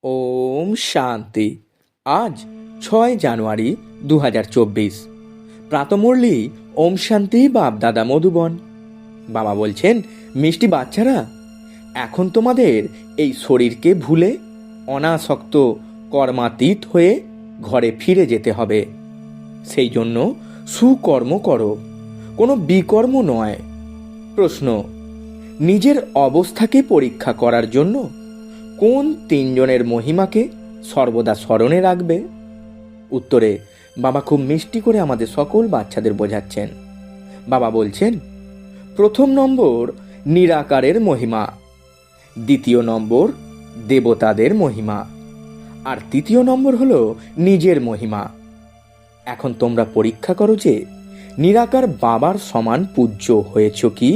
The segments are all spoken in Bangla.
ওম শান্তি। আজ 6 জানুয়ারি 2024। প্রাতমুরলি ওম শান্তি বাপ দাদা মধুবন। বাবা বলছেন, মিষ্টি বাচ্চারা, এখন তোমাদের এই শরীরকে ভুলে অনাসক্ত কর্মাতীত হয়ে ঘরে ফিরে যেতে হবে। সেই জন্য সুকর্ম করো, কোনো বিকর্ম নয়। প্রশ্ন: নিজের অবস্থাকে পরীক্ষা করার জন্য কোন 3 জনের মহিমাকে সর্বদা স্মরণে রাখবে? উত্তরে বাবা খুব মিষ্টি করে আমাদের সকল বাচ্চাদের বোঝাচ্ছেন। বাবা বলছেন, প্রথম নম্বর নিরাকারের মহিমা, দ্বিতীয় নম্বর দেবতাদের মহিমা, আর তৃতীয় নম্বর হলো নিজের মহিমা। এখন তোমরা পরীক্ষা করো যে নিরাকার বাবার সমান পূজ্য হয়েছ কি?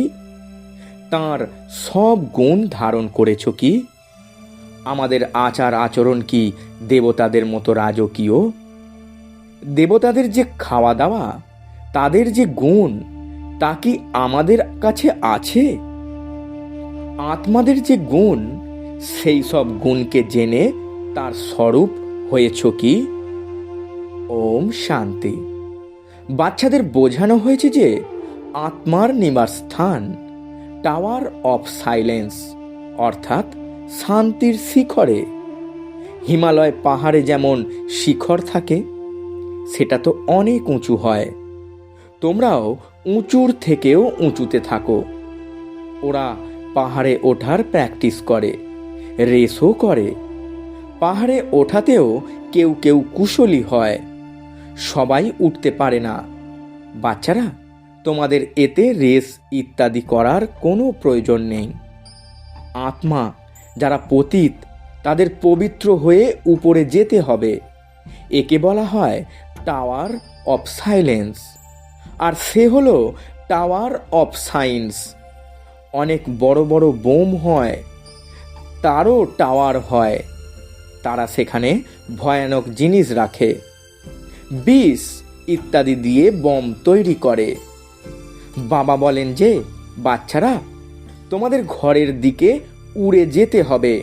তাঁর সব গুণ ধারণ করেছ কি? আমাদের আচার আচরণ কি দেবতাদের মতো রাজকীয়? দেবতাদের যে খাওয়া দাওয়া, তাদের যে গুণ, তা কি আমাদের কাছে আছে? আত্মাদের যে গুণ, সেই সব গুণকে জেনে তার স্বরূপ হয়েছ কি? ওম শান্তি। বাচ্চাদের বোঝানো হয়েছে যে আত্মার নিবাস স্থান টাওয়ার অফ সাইলেন্স, অর্থাৎ শান্তির শিখরে। হিমালয় পাহাড়ে যেমন শিখর থাকে, সেটা তো অনেক উঁচু হয়। তোমরাও উঁচুর থেকেও উঁচুতে থাকো। ওরা পাহাড়ে ওঠার প্র্যাকটিস করে, রেসও করে। পাহাড়ে ওঠাতেও কেউ কেউ কুশলী হয়, সবাই উঠতে পারে না। বাচ্চারা, তোমাদের এতে রেস ইত্যাদি করার কোনো প্রয়োজন নেই। আত্মা যারা পতিত, তাদের পবিত্র হয়ে উপরে যেতে হবে। একে বলা হয় টাওয়ার অফ সাইলেন্স, আর সে হলো টাওয়ার অফ সায়েন্স। অনেক বড় বড় বোম হয়, তারও টাওয়ার হয়। তারা সেখানে ভয়ানক জিনিস রাখে, বিষ ইত্যাদি দিয়ে বম তৈরি করে। বাবা বলেন যে, বাচ্চারা, তোমাদের ঘরের দিকে উড়ে যেতে হবে।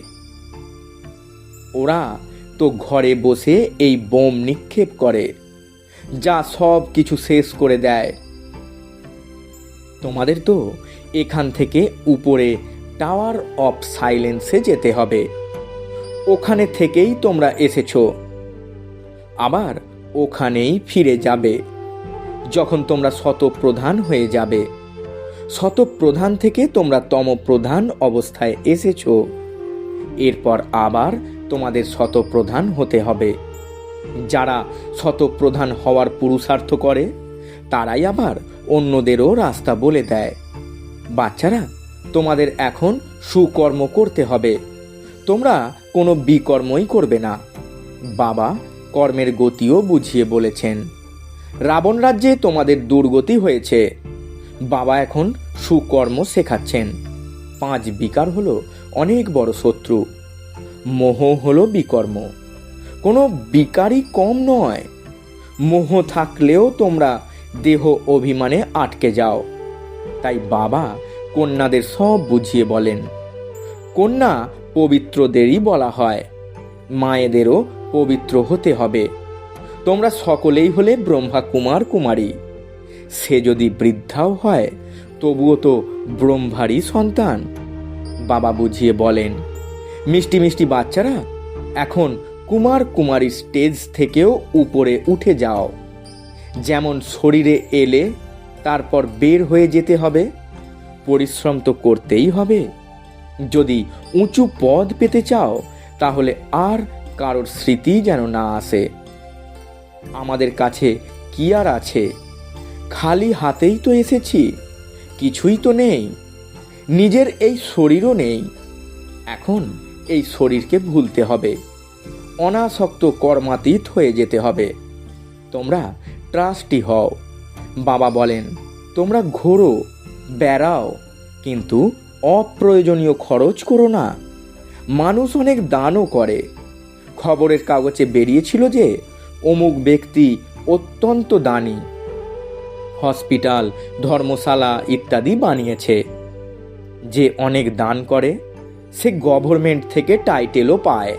ওরা তো ঘরে বসে এই বোম নিক্ষেপ করে, যা সব কিছু শেষ করে দেয়। তোমাদের তো এখান থেকে উপরে টাওয়ার অফ সাইলেন্সে যেতে হবে। ওখানে থেকেই তোমরা এসেছো, আবার ওখানেই ফিরে যাবে যখন তোমরা শতপ্রধান হয়ে যাবে। শতপ্রধান থেকে তোমরা তমপ্রধান অবস্থায় এসেছো। এরপর আবার তোমাদের শতপ্রধান হতে হবে। যারা শতপ্রধান হওয়ার পুরুষার্থ করে, তারাই আবার অন্যদেরও রাস্তা বলে দেয়। বাচ্চারা, তোমাদের এখন সুকর্ম করতে হবে। তোমরা কোনো বিকর্মই করবে না। বাবা কর্মের গতিও বুঝিয়ে বলেছেন। রাবণ রাজ্যে তোমাদের দুর্গতি হয়েছে। বাবা এখন সুকর্ম শেখাচ্ছেন। 5 বিকার হলো অনেক বড় শত্রু। মোহ হলো বিকর্ম। কোনো বিকারই কম নয়। মোহ থাকলেও তোমরা দেহ অভিমানে আটকে যাও। তাই বাবা কন্যাদের সব বুঝিয়ে বলেন। কন্যা পবিত্রদেরই বলা হয়, মায়েদেরও পবিত্র হতে হবে। তোমরা সকলেই হলে ব্রহ্মা কুমার কুমারী। সে যদি বৃদ্ধাও হয়, তবুও তো ব্রহ্মারই সন্তান। বাবা বুঝিয়ে বলেন, মিষ্টি মিষ্টি বাচ্চারা, এখন কুমার কুমারী স্টেজ থেকেও উপরে উঠে যাও। যেমন শরীরে এলে তারপর বের হয়ে যেতে হবে, পরিশ্রম তো করতেই হবে। যদি উঁচু পদ পেতে চাও, তাহলে আর কারোর স্মৃতি যেন না আসে। আমাদের কাছে কি আর আছে? খালি হাতেই তো এসেছি, কিছুই তো নেই। নিজের এই শরীরও নেই। এখন এই শরীরকে ভুলতে হবে, অনাসক্ত কর্মাতীত হয়ে যেতে হবে। তোমরা ট্রাস্টি হও। বাবা বলেন, তোমরা ঘোরো, বেড়াও, কিন্তু অপ্রয়োজনীয় খরচ করো না। মানুষ অনেক দানও করে। খবরের কাগজে বেরিয়েছিল যে অমুক ব্যক্তি অত্যন্ত দানী, হসপিটাল, ধর্মশালা ইত্যাদি বানিয়েছে। যে অনেক দান করে, সে গভর্নমেন্ট থেকে টাইটেলও পায়।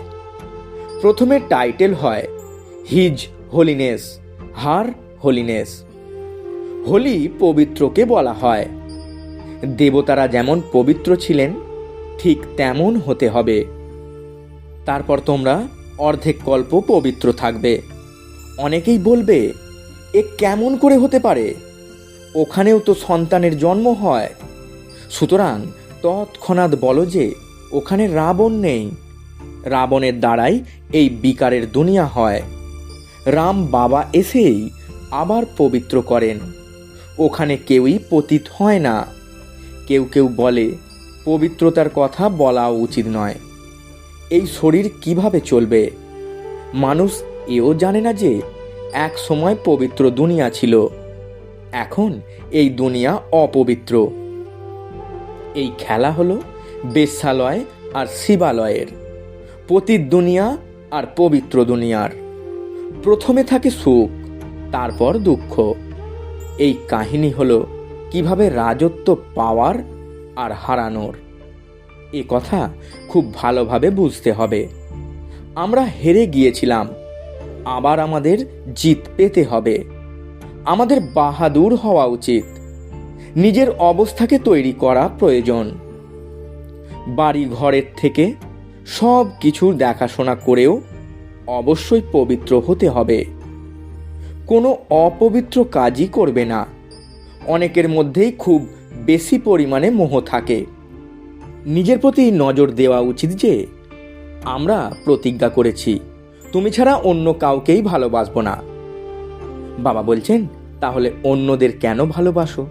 প্রথমে টাইটেল হয় হিজ হোলিনেস, হার হোলিনেস। হোলি পবিত্রকে বলা হয়। দেবতারা যেমন পবিত্র ছিলেন ঠিক তেমন হতে হবে। তারপর তোমরা অর্ধেক কল্প পবিত্র থাকবে। অনেকেই বলবে, এ কেমন করে হতে পারে? ওখানেও তো সন্তানের জন্ম হয়। সুতরাং তৎক্ষণাৎ বলো যে ওখানে রাবণ নেই। রাবণের দ্বারাই এই বিকারের দুনিয়া হয়। রাম বাবা এসেই আবার পবিত্র করেন। ওখানে কেউই পতিত হয় না। কেউ কেউ বলে পবিত্রতার কথা বলা উচিত নয়। এই শরীর কিভাবে চলবে? মানুষ এও জানে না যে এক সময় পবিত্র দুনিয়া ছিল, এখন এই দুনিয়া অপবিত্র। এই খেলা হলো বেশ্যালয় আর শিবালয়ের, পতিত দুনিয়া আর পবিত্র দুনিয়ার। প্রথমে থাকে সুখ, তারপর দুঃখ। এই কাহিনী হলো কিভাবে রাজত্ব পাওয়ার আর হারানোর। এ কথা খুব ভালোভাবে বুঝতে হবে। আমরা হেরে গিয়েছিলাম, আবার আমাদের জিত পেতে হবে। আমাদের বাহাদুর হওয়া উচিত। নিজের অবস্থাকে তৈরি করা প্রয়োজন। বাড়ি ঘরের থেকে সব কিছুর দেখাশোনা করেও অবশ্যই পবিত্র হতে হবে। কোনো অপবিত্র কাজই করবে না। অনেকের মধ্যেই খুব বেশি পরিমাণে মোহ থাকে। নিজের প্রতি নজর দেওয়া উচিত যে আমরা প্রতিজ্ঞা করেছি তুমি ছাড়া অন্য কাউকেই ভালোবাসবো না। বাবা বলছেন, তাহলে অন্যদের কেন ভালোবাসো?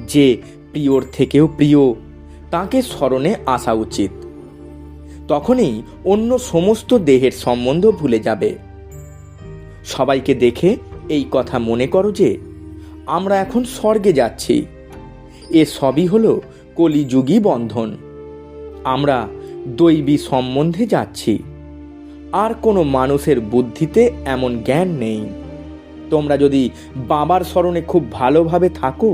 যে প্রিয়র থেকেও প্রিয় তাকে স্মরণে আসা উচিত। তখনই অন্য সমস্ত দেহের সম্বন্ধ ভুলে যাবে। সবাইকে দেখে এই কথা মনে করো যে আমরা এখন স্বর্গে যাচ্ছি। এ সবই হলো কলিযুগী বন্ধন। আমরা দৈবী সম্বন্ধে যাচ্ছি। আর কোনো মানুষের বুদ্ধিতে এমন জ্ঞান নেই। তোমরা যদি বাবার স্মরণে খুব ভালোভাবে থাকো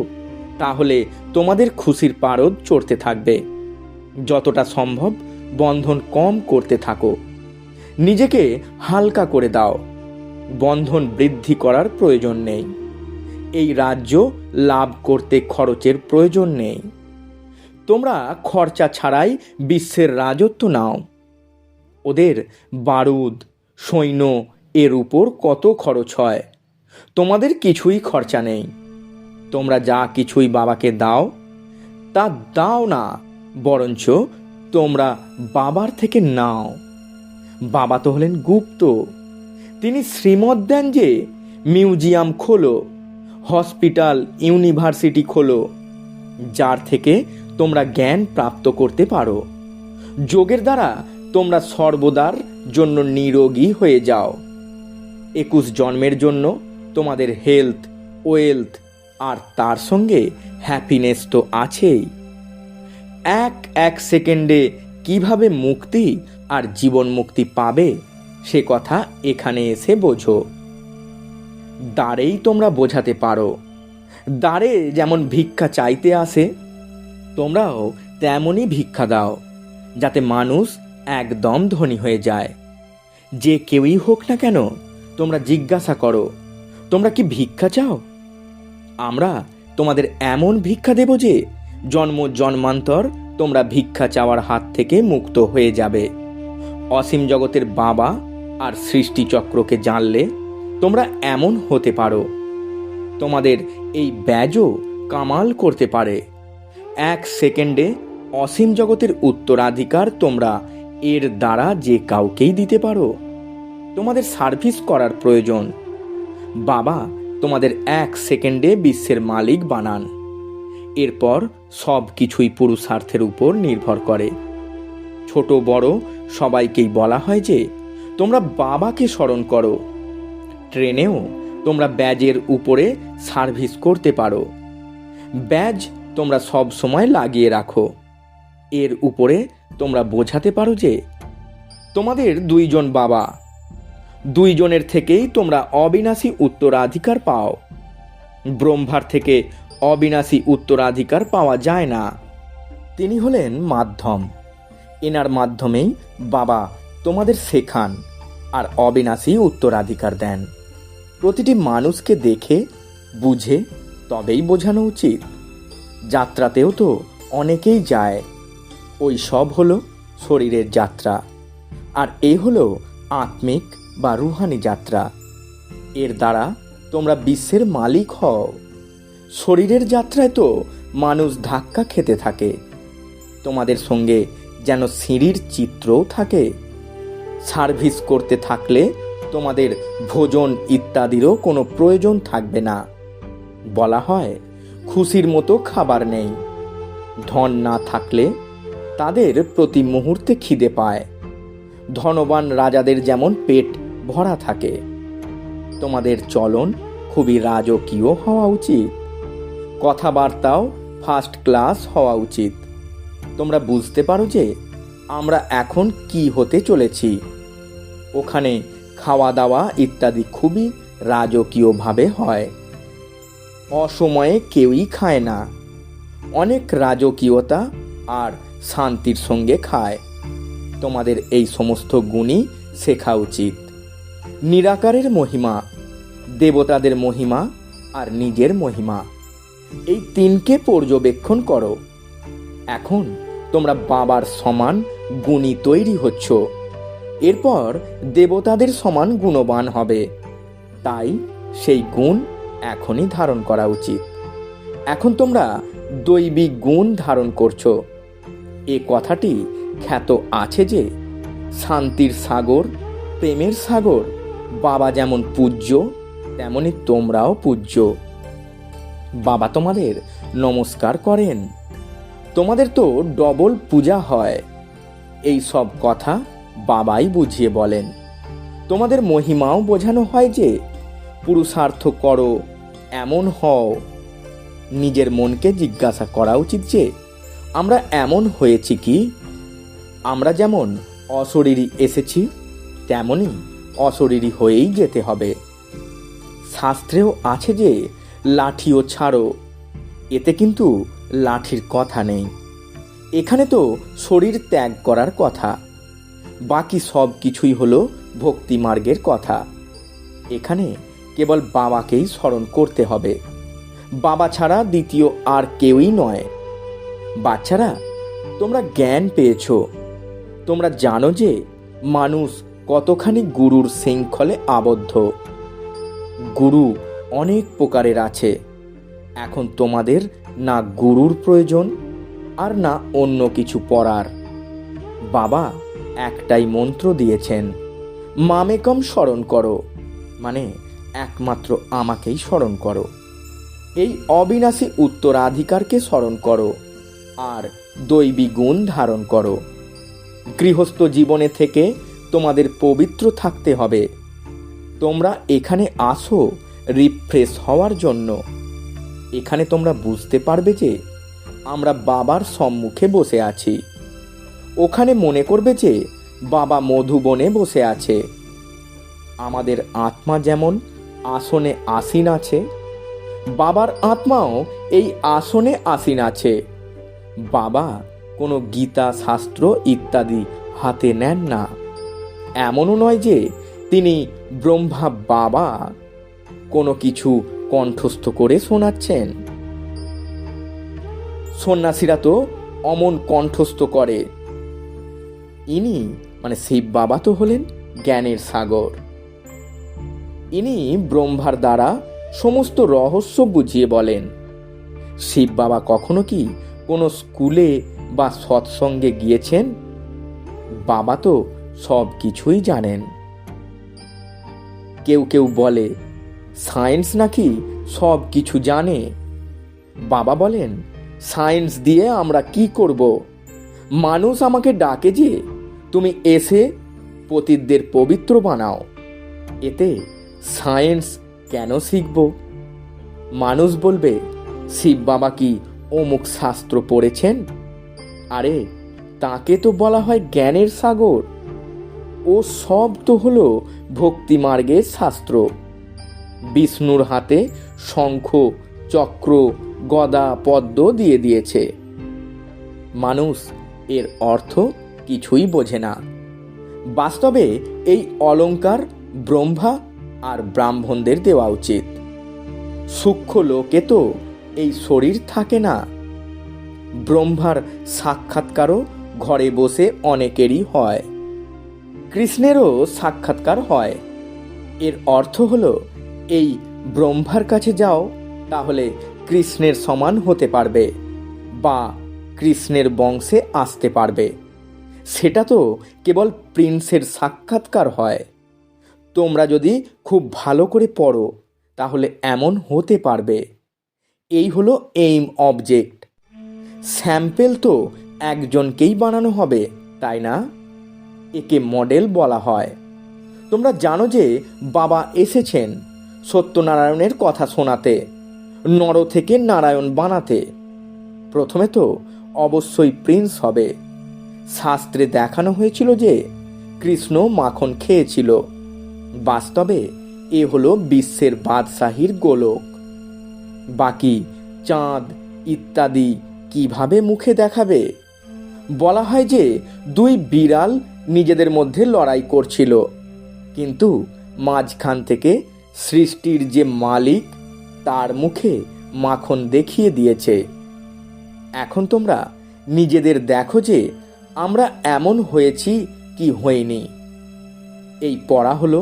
তাহলে তোমাদের খুশির পারদ চড়তে থাকবে। যতটা সম্ভব বন্ধন কম করতে থাকো। নিজেকে হালকা করে দাও। বন্ধন বৃদ্ধি করার প্রয়োজন নেই। এই রাজ্য লাভ করতে খরচের প্রয়োজন নেই। তোমরা খরচা ছাড়াই বিশ্বের রাজত্ব নাও। ওদের বারুদ, সৈন্য এর উপর কত খরচ হয়, তোমাদের কিছুই খরচা নেই। তোমরা যা কিছুই বাবাকে দাও তা দাও না, বরঞ্চ তোমরা বাবার থেকে নাও। বাবা তো হলেন গুপ্ত। তিনি শ্রীমত দেন যে মিউজিয়াম খোলো, হসপিটাল, ইউনিভার্সিটি খোলো, যার থেকে তোমরা জ্ঞান প্রাপ্ত করতে পারো। যোগের দ্বারা তোমরা সর্বদার জন্য নিরোগী হয়ে যাও। 21 জন্মের জন্য তোমাদের হেলথ, ওয়েলথ আর তার সঙ্গে হ্যাপিনেস তো আছেই। এক সেকেন্ডে কিভাবে মুক্তি আর জীবন মুক্তি পাবে সে কথা এখানে এসে বোঝো। দ্বারেই তোমরা বোঝাতে পারো। দ্বারে যেমন ভিক্ষা চাইতে আসে, তোমরাও তেমনই ভিক্ষা দাও, যাতে মানুষ একদম ধনী হয়ে যায়। যে কেউই হোক না কেন, তোমরা জিজ্ঞাসা করো, তোমরা কি ভিক্ষা চাও? আমরা তোমাদের এমন ভিক্ষা দেব যে জন্ম জন্মান্তর তোমরা ভিক্ষা চাওয়ার হাত থেকে মুক্ত হয়ে যাবে। অসীম জগতের বাবা আর সৃষ্টিচক্রকে জানলে তোমরা এমন হতে পারো। তোমাদের এই ব্যাজও কামাল করতে পারে। 1 সেকেন্ডে অসীম জগতের উত্তরাধিকার তোমরা এর দ্বারা যে কাউকেই দিতে পারো। তোমাদের সার্ভিস করার প্রয়োজন। বাবা তোমাদের 1 সেকেন্ডে বিশ্বের মালিক বানান। এরপর সব কিছুই পুরুষার্থের উপর নির্ভর করে। ছোট বড় সবাইকেই বলা হয় যে তোমরা বাবাকে স্মরণ করো। ট্রেনেও তোমরা ব্যাজের উপরে সার্ভিস করতে পারো। ব্যাজ তোমরা সব সময় লাগিয়ে রাখো। এর উপরে তোমরা বোঝাতে পারো যে তোমাদের 2 জন বাবা। 2 জনের থেকেই তোমরা অবিনাশী উত্তরাধিকার পাও। ব্রহ্মার থেকে অবিনাশী উত্তরাধিকার পাওয়া যায় না। তিনি হলেন মাধ্যম। এনার মাধ্যমেই বাবা তোমাদের শেখান আর অবিনাশী উত্তরাধিকার দেন। প্রতিটি মানুষকে দেখে বুঝে তবেই বোঝানো উচিত। যাত্রাতেও তো অনেকেই যায়, ওই সব হলো শরীরের যাত্রা, আর এই হলো আত্মিক বা রুহানি যাত্রা। এর দ্বারা তোমরা বিশ্বের মালিক হও। শরীরের যাত্রায় তো মানুষ ধাক্কা খেতে থাকে, তোমাদের সঙ্গে যেন সিঁড়ির চিত্রও থাকে। সার্ভিস করতে থাকলে তোমাদের ভোজন ইত্যাদিরও কোনো প্রয়োজন থাকবে না। বলা হয় খুশির মতো খাবার নেই। ধন না থাকলে তাদের প্রতি মুহূর্তে খিদে পায়। ধনবান রাজাদের যেমন পেট ভরা থাকে, তোমাদের চলন খুবই রাজকীয় হওয়া উচিত। কথাবার্তাও ফার্স্ট ক্লাস হওয়া উচিত। তোমরা বুঝতে পারো যে আমরা এখন কি হতে চলেছি। ওখানে খাওয়া দাওয়া ইত্যাদি খুবই রাজকীয়ভাবে হয়। অসময়ে কেউই খায় না। অনেক রাজকীয়তা আর শান্তির সঙ্গে খায়। তোমাদের এই সমস্ত গুণই শেখা উচিত। নিরাকারের মহিমা, দেবতাদের মহিমা আর নিজের মহিমা, এই তিনকে পর্যবেক্ষণ করো। এখন তোমরা বাবার সমান গুণী তৈরি হচ্ছ, এরপর দেবতাদের সমান গুণবান হবে। তাই সেই গুণ এখনই ধারণ করা উচিত। এখন তোমরা দৈবিক গুণ ধারণ করছো। এ কথাটি খ্যাত আছে যে শান্তির সাগর, প্রেমের সাগর, বাবা যেমন পূজ্য তেমনি তোমরাও পূজ্য। বাবা তোমাদের নমস্কার করেন। তোমাদের তো ডবল পূজা হয়। এই সব কথা বাবাই বুঝিয়ে বলেন। তোমাদের মহিমাও বোঝানো হয় যে পুরুষার্থ করো, এমন হও। নিজের মনকে জিজ্ঞাসা করা উচিত যে আমরা এমন হয়েছি কি? আমরা যেমন অশরীরী এসেছি তেমনি অশরীরী হয়েই যেতে হবে। শাস্ত্রেও আছে যে লাঠিও ছাড়ো, এতে কিন্তু লাঠির কথা নেই। এখানে তো শরীর ত্যাগ করার কথা। বাকি সব কিছুই হলো ভক্তি মার্গের কথা। এখানে কেবল বাবাকেই স্মরণ করতে হবে। বাবা ছাড়া দ্বিতীয় আর কেউই নয়। বাচ্চারা, তোমরা জ্ঞান পেয়েছ। তোমরা জানো যে মানুষ কতখানি গুরুর শৃঙ্খলে আবদ্ধ। গুরু অনেক প্রকারের আছে। এখন তোমাদের না গুরুর প্রয়োজন আর না অন্য কিছু পড়ার। বাবা একটাই মন্ত্র দিয়েছেন, মামেকম স্মরণ করো, মানে একমাত্র আমাকেই স্মরণ করো। এই অবিনাশী উত্তরাধিকারকে স্মরণ করো আর দৈবী গুণ ধারণ করো। গৃহস্থ জীবনে থেকে তোমাদের পবিত্র থাকতে হবে। তোমরা এখানে আসো রিফ্রেশ হওয়ার জন্য। এখানে তোমরা বুঝতে পারবে যে আমরা বাবার সম্মুখে বসে আছি। ওখানে মনে করবে যে বাবা মধুবনে বসে আছে। আমাদের আত্মা যেমন আসনে আসীন আছে, বাবার আত্মাও এই আসনে আসীন আছে। বাবা কোনো গীতা শাস্ত্র ইত্যাদি হাতে নেন না। এমনও নয় যে তিনি ব্রহ্মা বাবা কোনো কিছু কণ্ঠস্থ করে শোনাচ্ছেন। সন্ন্যাসীরা তো অমন কণ্ঠস্থ করে। ইনি মানে শিব বাবা তো হলেন জ্ঞানের সাগর। ইনি ব্রহ্মার দ্বারা সমস্ত রহস্য বুঝিয়ে বলেন। শিব বাবা কখনো কি কোনো স্কুলে বা সৎসঙ্গে গিয়েছেন? বাবা তো সব কিছুই জানেন। কেউ কেউ বলে সায়েন্স নাকি সব কিছু জানে। বাবা বলেন, সায়েন্স দিয়ে আমরা কি করব? মানুষ আমাকে ডাকে যে তুমি এসে পতিতদের পবিত্র বানাও। এতে সায়েন্স কেন শিখব? মানুষ বলবে, শিব বাবা কি অমুক শাস্ত্র পড়েছেন? আরে তাকে তো বলা হয় জ্ঞানের সাগর। ও সব তো হলো ভক্তি মার্গের শাস্ত্র। বিষ্ণুর হাতে শঙ্খ, চক্র, গদা, পদ্ম দিয়ে দিয়েছে। মানুষ এর অর্থ কিছুই বোঝে না। বাস্তবে এই অলংকার ব্রহ্মা আর ব্রাহ্মণদের দেওয়া উচিত। সূক্ষ্ম লোকে তো এই শরীর থাকে না। ব্রহ্মার সাক্ষাৎকারও ঘরে বসে অনেকেরই হয়, কৃষ্ণেরও সাক্ষাৎকার হয়। এর অর্থ হলো এই ব্রহ্মার কাছে যাও, তাহলে কৃষ্ণের সমান হতে পারবে বা কৃষ্ণের বংশে আসতে পারবে। সেটা তো কেবল প্রিন্সের সাক্ষাৎকার হয়। তোমরা যদি খুব ভালো করে পড়ো তাহলে এমন হতে পারবে। এই হলো এইম অবজেক্ট। স্যাম্পেল তো একজনকেই বানানো হবে, তাই না? একে মডেল বলা হয়। তোমরা জানো যে বাবা এসেছেন সত্যনারায়ণের কথা শোনাতে, নর থেকে নারায়ণ বানাতে। প্রথমে তো অবশ্যই প্রিন্স হবে। শাস্ত্রে দেখানো হয়েছিল যে কৃষ্ণ মাখন খেয়েছিল। বাস্তবে এ হলো বিশ্বের বাদশাহীর গোলক। বাকি চাঁদ ইত্যাদি কিভাবে মুখে দেখাবে? বলা হয় যে দুই বিড়াল নিজেদের মধ্যে লড়াই করছিল, কিন্তু মাঝখান থেকে সৃষ্টির যে মালিক তার মুখে মাখন দেখিয়ে দিয়েছে। এখন তোমরা নিজেদের দেখো যে আমরা এমন হয়েছি কি হইনি। এই পড়া হলো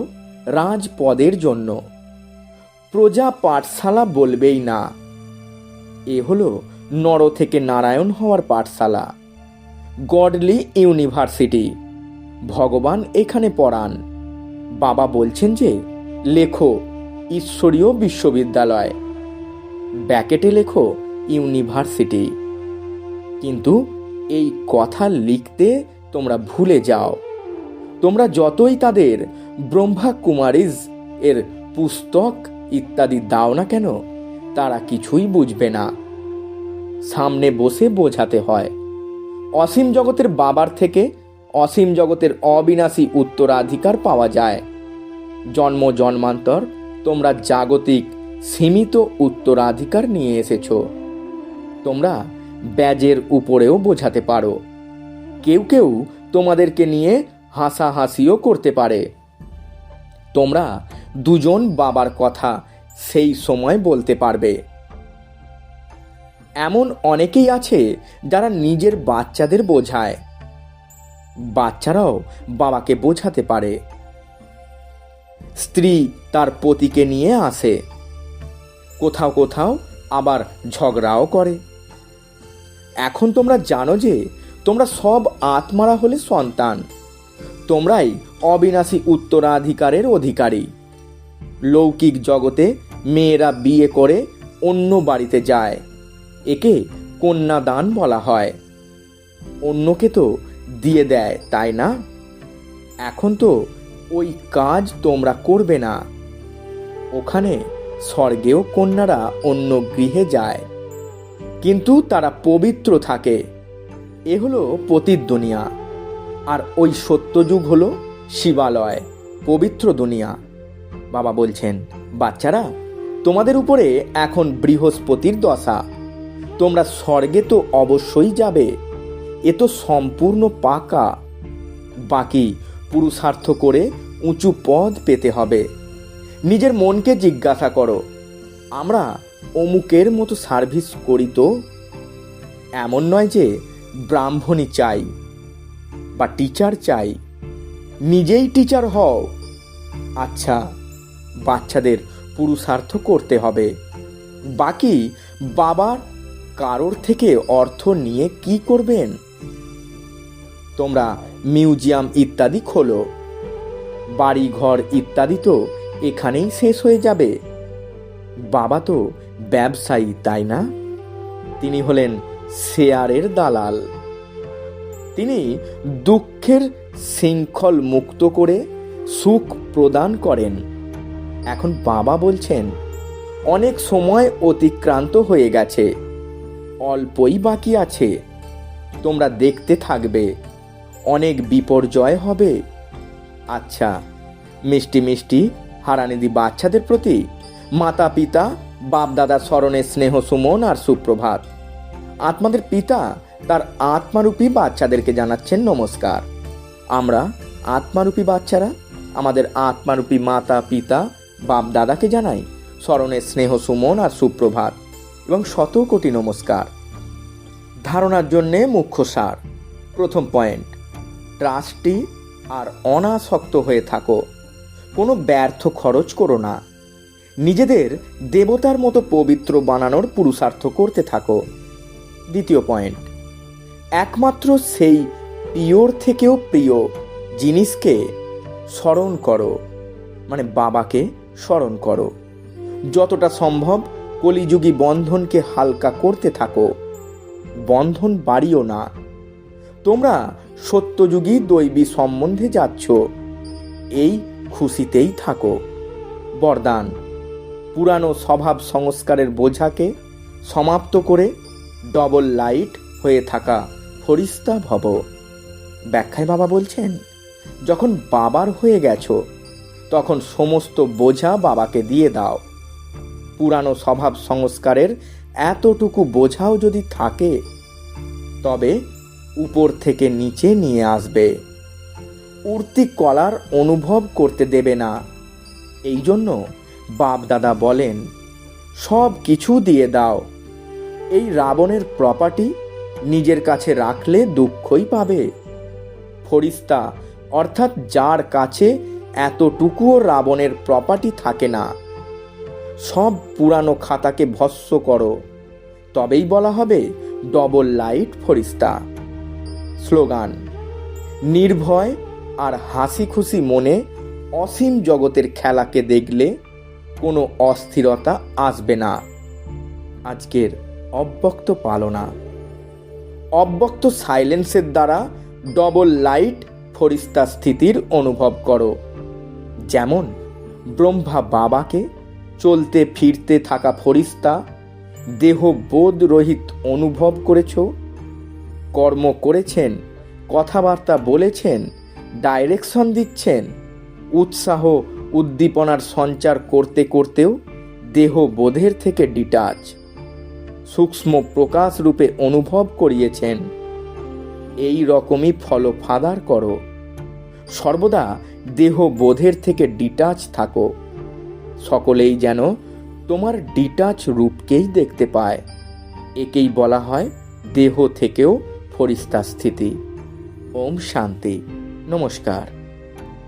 রাজপদের জন্য। প্রজা পাঠশালা বলবেই না, এ হলো নর থেকে নারায়ণ হওয়ার পাঠশালা, গডলি ইউনিভার্সিটি। ভগবান এখানে পড়ান। বাবা বলছেন যে লেখো ঈশ্বরীয় বিশ্ববিদ্যালয়, ব্যাকেটে লেখো ইউনিভার্সিটি। কিন্তু এই কথা লিখতে তোমরা ভুলে যাও। তোমরা যতই তাদের ব্রহ্মা কুমারিজ এর পুস্তক ইত্যাদি দাও না কেন, তারা কিছুই বুঝবে না। সামনে বসে বোঝাতে হয়। অসীম জগতের বাবার থেকে অসীম জগতের অবিনাশী উত্তরাধিকার পাওয়া যায়। জন্ম জন্মান্তর তোমরা জাগতিক সীমিত উত্তরাধিকার নিয়ে এসেছো। তোমরা ব্যাজের উপরেও বোঝাতে পারো। কেউ কেউ তোমাদেরকে নিয়ে হাসাহাসিও করতে পারে। তোমরা দুজন বাবার কথা সেই সময় বলতে পারবে। এমন অনেকেই আছে যারা নিজের বাচ্চাদের বোঝায়। বাচ্চারাও বাবাকে বোঝাতে পারে। স্ত্রী তার পতিকে নিয়ে আসে, কোথাও কোথাও আবার ঝগড়াও করে। এখন তোমরা জানো যে তোমরা সব আত্মারা হলে সন্তান। তোমরাই অবিনাশী উত্তরাধিকারের অধিকারী। লৌকিক জগতে মেয়েরা বিয়ে করে অন্য বাড়িতে যায়, একে কন্যাদান বলা হয়। অন্যকে তো দিয়ে দেয়, তাই না? এখন তো ওই কাজ তোমরা করবে না। ওখানে স্বর্গেও কন্যারা অন্য গৃহে যায়, কিন্তু তারা পবিত্র থাকে। এ হলো পতিত দুনিয়া। আর ওই সত্যযুগ হলো শিবালয়, পবিত্র দুনিয়া। বাবা বলছেন, বাচ্চারা, তোমাদের উপরে এখন বৃহস্পতির দশা। তোমরা স্বর্গে তো অবশ্যই যাবে, এ তো সম্পূর্ণ পাকা। বাকি পুরুষার্থ করে উঁচু পদ পেতে হবে। নিজের মনকে জিজ্ঞাসা করো, আমরা অমুকের মতো সার্ভিস করি তো? এমন নয় যে ব্রাহ্মণী চাই বা টিচার চাই, নিজেই টিচার হও। আচ্ছা, বাচ্চাদের পুরুষার্থ করতে হবে। বাকি বাবার কারোর থেকে অর্থ নিয়ে কি করবেন? তোমরা মিউজিয়াম ইত্যাদি খোলো, বাড়ি ঘর ইত্যাদি তো এখানেই শেষ হয়ে যাবে। বাবা তো ব্যবসায়ী, তাই না? তিনি হলেন শেয়ারের দালাল। তিনি দুঃখের শৃঙ্খল মুক্ত করে সুখ প্রদান করেন। এখন বাবা বলছেন, অনেক সময় অতিক্রান্ত হয়ে গেছে, অল্পই বাকি আছে। তোমরা দেখতে থাকবে, অনেক বিপর্যয় হবে। আচ্ছা, মিষ্টি মিষ্টি হারানিধি বাচ্চাদের প্রতি মাতা পিতা বাপদাদার স্মরণে স্নেহ সুমন আর সুপ্রভাত। আত্মাদের পিতা তার আত্মারূপী বাচ্চাদেরকে জানাচ্ছেন নমস্কার। আমরা আত্মারূপী বাচ্চারা আমাদের আত্মারূপী মাতা পিতা বাপ দাদাকে জানাই স্মরণের স্নেহ সুমন আর সুপ্রভাত এবং শত কোটি নমস্কার। ধারণার জন্যে মুখ্য সার। প্রথম পয়েন্ট, ট্রাস্টি আর অনাসক্ত হয়ে থাকো। কোনো ব্যর্থ খরচ করো না। নিজেদের দেবতার মতো পবিত্র বানানোর পুরুষার্থ করতে থাকো। দ্বিতীয় পয়েন্ট, একমাত্র সেই প্রিয়র থেকেও প্রিয় জিনিসকে স্মরণ করো, মানে বাবাকে স্মরণ করো। যতটা সম্ভব কলিযুগী বন্ধনকে হালকা করতে থাকো, বন্ধন বাড়িও না। তোমরা সত্যযুগী দৈবী সম্বন্ধে যাচ্ছ, এই খুশিতেই থাকো। বরদান, পুরানো স্বভাব সংস্কারের বোঝাকে সমাপ্ত করে ডবল লাইট হয়ে থাকা ফরিস্তা ভব। ব্যাখ্যায় বাবা বলছেন, যখন বাবার হয়ে গেছো তখন সমস্ত বোঝা বাবাকে দিয়ে দাও। পুরানো স্বভাব সংস্কারের এতটুকু বোঝাও যদি থাকে তবে উপর থেকে নিচে নিয়ে আসবে। উর্তি কলার অনুভব করতে দেবে না। এই জন্য বাপ দাদা বলেন, সব কিছু দিয়ে দাও। এই রাবণের প্রপার্টি নিজের কাছে রাখলে দুঃখই পাবে। ফরিস্তা অর্থাৎ যার কাছে এতটুকুও রাবণের প্রপার্টি থাকে না, সব পুরানো খাতাকে ভস্ম করো, তবেই বলা হবে ডবল লাইট ফরিস্তা। স্লোগান, নির্ভয় আর হাসি খুশি মনে অসীম জগতের খেলাকে দেখলে কোনো অস্থিরতা আসবে না। আজকের অব্যক্ত পালনা। অব্যক্ত সাইলেন্সের দ্বারা ডবল লাইট ফরিস্তা স্থিতির অনুভব করো। যেমন ব্রহ্মা বাবাকে চলতে ফিরতে থাকা ফরিস্তা দেহ বোধ রহিত অনুভব করেছ। কর্ম করেছেন, কথাবার্তা বলেছেন, ডাইরেকশন দিচ্ছেন, উৎসাহ উদ্দীপনার সঞ্চার করতে করতেও দেহ বোধের থেকে ডিটাচ, সূক্ষ্ম প্রকাশ রূপে অনুভব করিয়েছেন। এই রকমই ফলফাদার করো। সর্বদা দেহ বোধের থেকে ডিটাচ থাকো। সকলেই যেন তোমার ডিটাচ রূপকেই দেখতে পায়। একেই বলা হয় দেহ থেকেও ফরিস্তা স্থিতি। ওম শান্তি। নমস্কার।